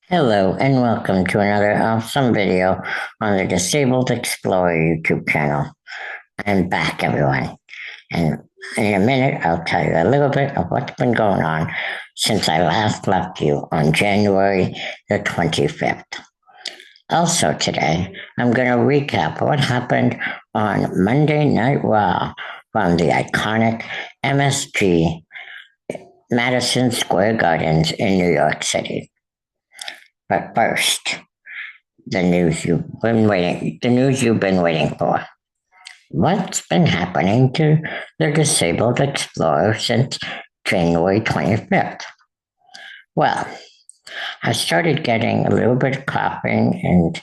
Hello and welcome to another awesome video on the Disabled Explorer YouTube channel. I'm back, everyone. And in a minute, I'll tell you a little bit of what's been going on since I last left you on January the 25th. Also today, I'm going to recap what happened on Monday Night Raw from the iconic MSG Madison Square Gardens in New York City. But first, the news you've been waiting for. What's been happening to the Disabled Explorer since January 25th? Well, I started getting a little bit of coughing and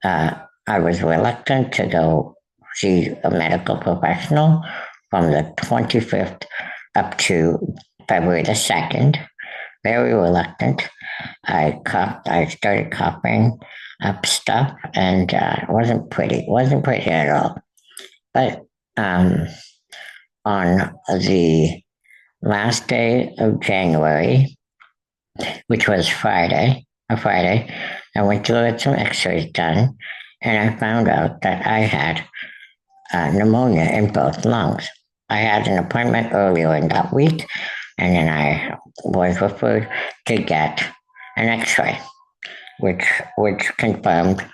I was reluctant to go see a medical professional from the 25th up to February the 2nd. Very reluctant. I started coughing up stuff and it wasn't pretty. It wasn't pretty at all. But on the last day of January, which was a Friday, I went to get some x-rays done and I found out that I had pneumonia in both lungs. I had an appointment earlier in that week and then I was referred to get an x-ray, which confirmed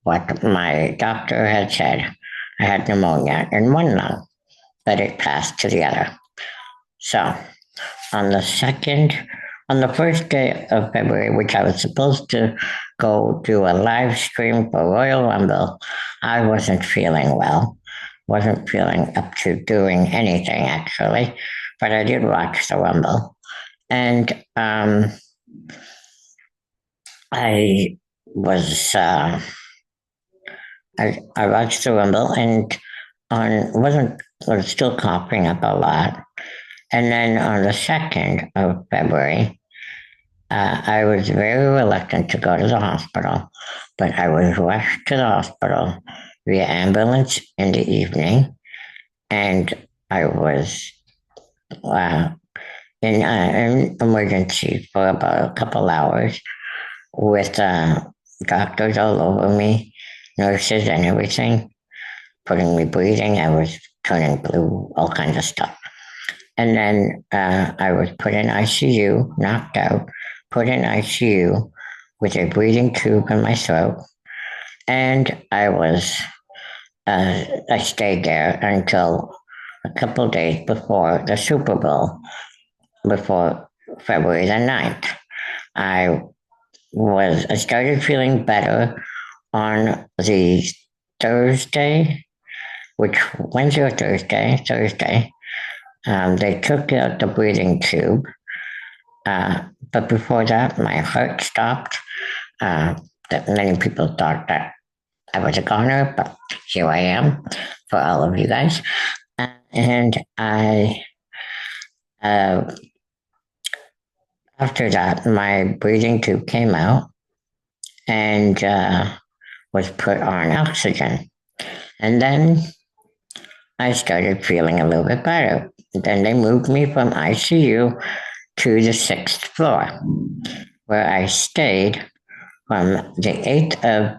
what my doctor had said. I had pneumonia in one lung, but it passed to the other. So on the first day of February, which I was supposed to go do a live stream for Royal Rumble, I wasn't feeling well. Wasn't feeling up to doing anything actually, but I did watch the Rumble. And I was I watched the Rumble and was still coughing up a lot. And then on the 2nd of February, I was very reluctant to go to the hospital, but I was rushed to the hospital via ambulance in the evening, and I was in emergency for about a couple hours with doctors all over me, nurses and everything, putting me breathing. I was turning blue, all kinds of stuff. And then I was put in ICU, knocked out, put in ICU with a breathing tube in my throat. And I stayed there until a couple days before the Super Bowl, before February the 9th. I started feeling better on the Thursday, which Wednesday or Thursday. They took out the breathing tube. But before that, my heart stopped. That many people thought that I was a goner, but here I am for all of you guys. And after that, my breathing tube came out and was put on oxygen. And then I started feeling a little bit better. Then they moved me from ICU to the 6th floor, where I stayed from the 8th of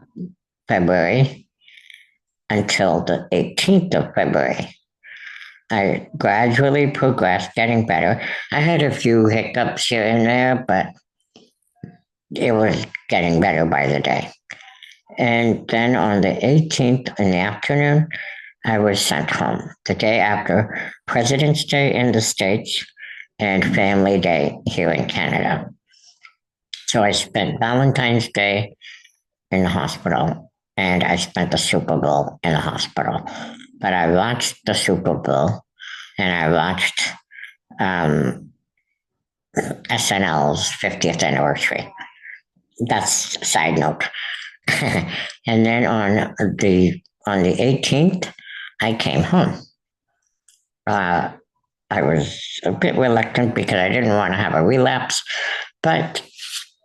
February until the 18th of February. I gradually progressed, getting better. I had a few hiccups here and there, but it was getting better by the day. And then on the 18th in the afternoon, I was sent home the day after President's Day in the States and Family Day here in Canada. So I spent Valentine's Day in the hospital and I spent the Super Bowl in the hospital. But I watched the Super Bowl and I watched SNL's 50th anniversary. That's a side note. And then on the 18th, I came home. I was a bit reluctant because I didn't want to have a relapse, but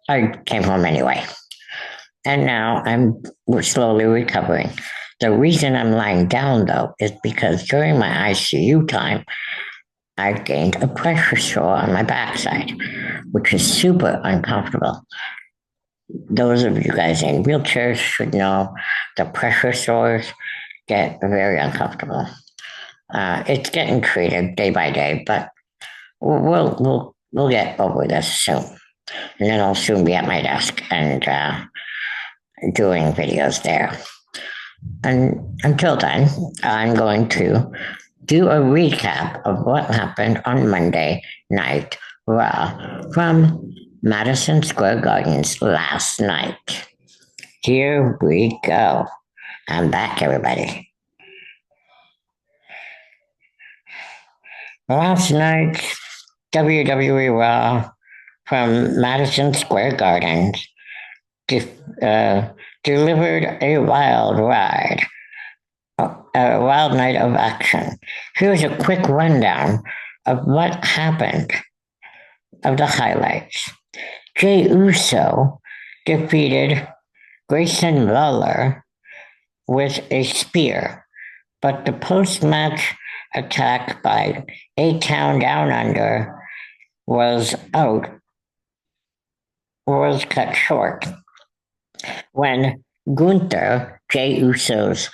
I came home anyway. And now I'm slowly recovering. The reason I'm lying down, though, is because during my ICU time, I gained a pressure sore on my backside, which is super uncomfortable. those of you guys in wheelchairs should know the pressure sores get very uncomfortable. It's getting treated day by day, but we'll get over this soon. And then I'll soon be at my desk and doing videos there. And until then, I'm going to do a recap of what happened on Monday night Raw from Madison Square Gardens last night. Here we go. I'm back, everybody. Last night, WWE Raw from Madison Square Garden delivered a wild ride, a wild night of action. Here's a quick rundown of what happened, of the highlights. Jey Uso defeated Grayson Waller with a spear, but the post-match attack by A-Town Down Under was cut short when Gunther, Jey Uso's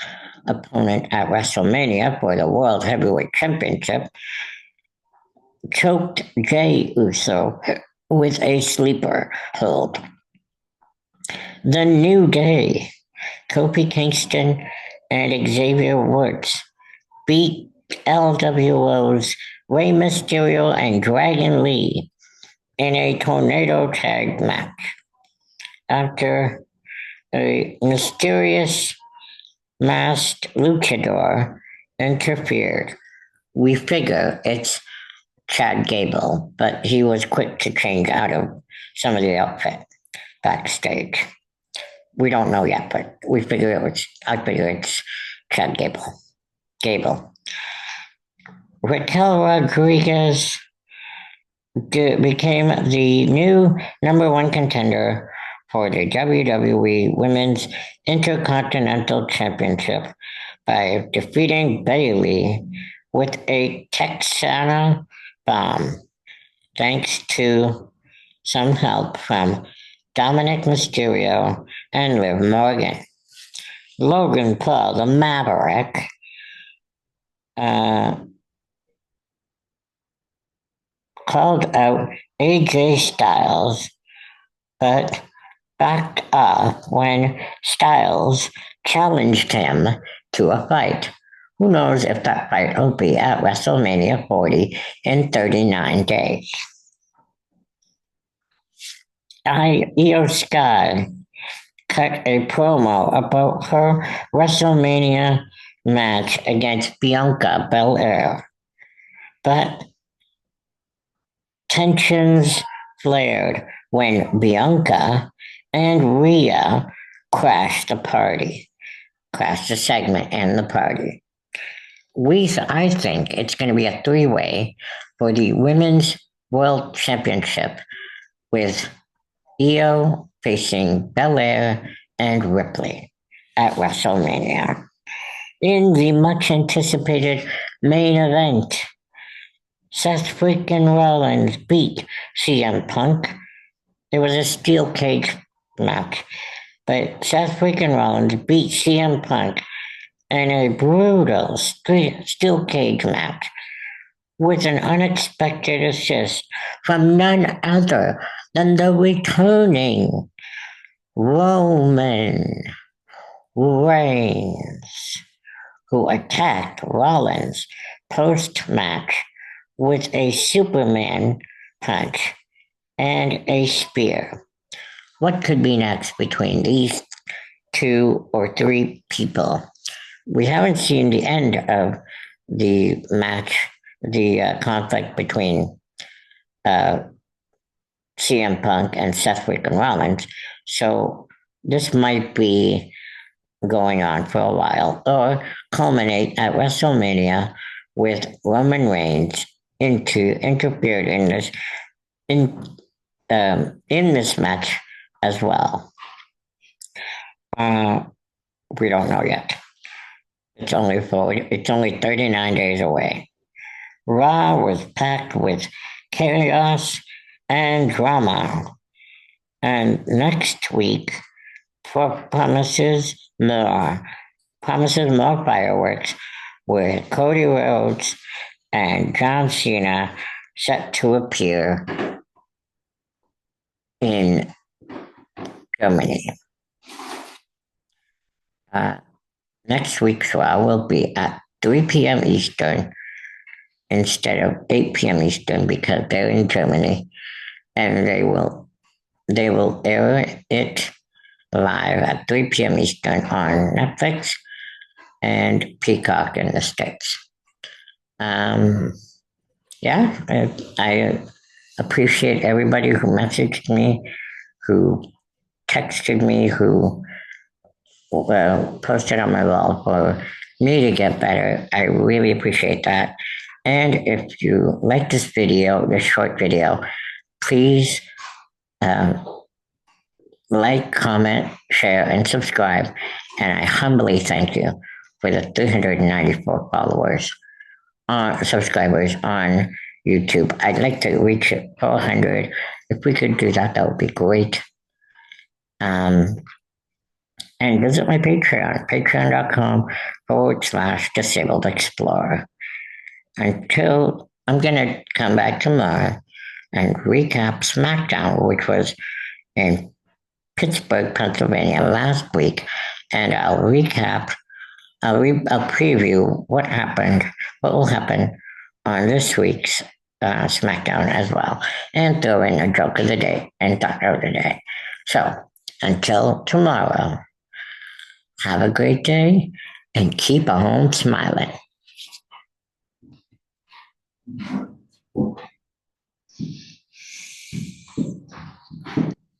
opponent at WrestleMania for the World Heavyweight Championship, choked Jey Uso with a sleeper hold. The New Day, Kofi Kingston and Xavier Woods beat LWO's Rey Mysterio and Dragon Lee in a tornado tag match. After a mysterious masked luchador interfered, we figure it's Chad Gable, but he was quick to change out of some of the outfit backstage. We don't know yet, but I figure it's Chad Gable. Raquel Rodriguez became the new number one contender for the WWE Women's Intercontinental Championship by defeating Bayley with a Texana bomb, thanks to some help from Dominic Mysterio and Liv Morgan. Logan Paul, the Maverick, called out AJ Styles, but backed off when Styles challenged him to a fight. Who knows if that fight will be at WrestleMania 40 in 39 days. Io Sky cut a promo about her WrestleMania match against Bianca Belair, but tensions flared when Bianca and Rhea crashed the segment and the party. I think it's going to be a three-way for the Women's World Championship with Io facing Belair and Ripley at WrestleMania. In the much anticipated main event, Seth freaking Rollins beat CM Punk. It was a steel cage match, but Seth freaking Rollins beat CM Punk in a brutal steel cage match with an unexpected assist from none other than the returning Roman Reigns, who attacked Rollins post-match with a Superman punch and a spear. What could be next between these two or three people? We haven't seen the end of the match, the conflict between CM Punk and Seth freaking Rollins. So this might be going on for a while or culminate at WrestleMania with Roman Reigns interfered in this match as well. We don't know yet. It's only 39 days away. Raw was packed with chaos and drama. And next week, promises more. Promises more fireworks with Cody Rhodes and John Cena set to appear in Germany. Uh, Next week's Raw will be at 3 p.m. Eastern instead of 8 p.m. Eastern because they're in Germany, and they will air it live at 3 p.m. Eastern on Netflix and Peacock in the States. Um, yeah, I appreciate everybody who messaged me, who texted me, who posted on my wall for me to get better. I really appreciate that. And if you like this video, this short video, please uh, like, comment, share, and subscribe. And I humbly thank you for the 394 followers, subscribers on YouTube. I'd like to reach 400. If we could do that, that would be great. Um, and visit my Patreon, patreon.com/disabled explorer. Until I'm going to come back tomorrow and recap SmackDown, which was in Pittsburgh, Pennsylvania last week. And I'll preview what will happen on this week's SmackDown as well, and throw in a joke of the day and thought of the day. So until tomorrow, have a great day and keep on smiling.